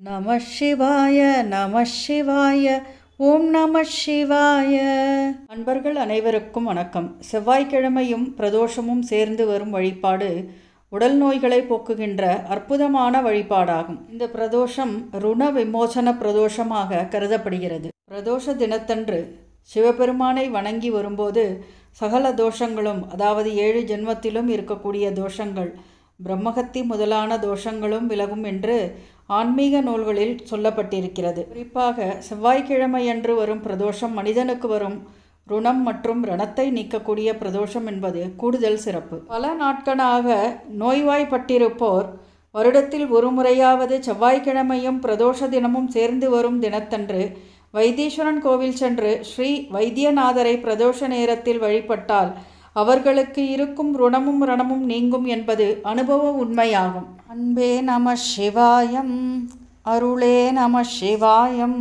நம சிவாய நம சிவாய ஓம் நம சிவாய. அன்பர்கள் அனைவருக்கும் வணக்கம். செவ்வாய்க்கிழமையும் பிரதோஷமும் சேர்ந்து வரும் வழிபாடு உடல் நோய்களை போக்குகின்ற அற்புதமான வழிபாடாகும். இந்த பிரதோஷம் ருண விமோசன பிரதோஷமாக கருதப்படுகிறது. பிரதோஷ தினத்தன்று சிவபெருமானை வணங்கி வரும்போது சகல தோஷங்களும், அதாவது 7 ஜென்மத்திலும் இருக்கக்கூடிய தோஷங்கள், பிரம்மகத்தி முதலான தோஷங்களும் விலகும் என்று ஆன்மீக நூல்களில் சொல்லப்பட்டிருக்கிறது. குறிப்பாக செவ்வாய்க்கிழமையன்று வரும் பிரதோஷம் மனிதனுக்கு வரும் ருணம் மற்றும் ரணத்தை நீக்கக்கூடிய பிரதோஷம் என்பது கூடுதல் சிறப்பு. பல நாட்களாக நோய்வாய்ப்பட்டிருப்போர் வருடத்தில் ஒரு முறையாவது செவ்வாய்க்கிழமையும் பிரதோஷ தினமும் சேர்ந்து வரும் தினத்தன்று வைத்தீஸ்வரன் கோவில் சென்று ஸ்ரீ வைத்தியநாதரை பிரதோஷ நேரத்தில் வழிபட்டால் அவர்களுக்கு இருக்கும் ருணமும் ரணமும் நீங்கும் என்பது அனுபவ உண்மையாகும். அன்பே நம சிவாயம், அருளே நம சிவாயம்.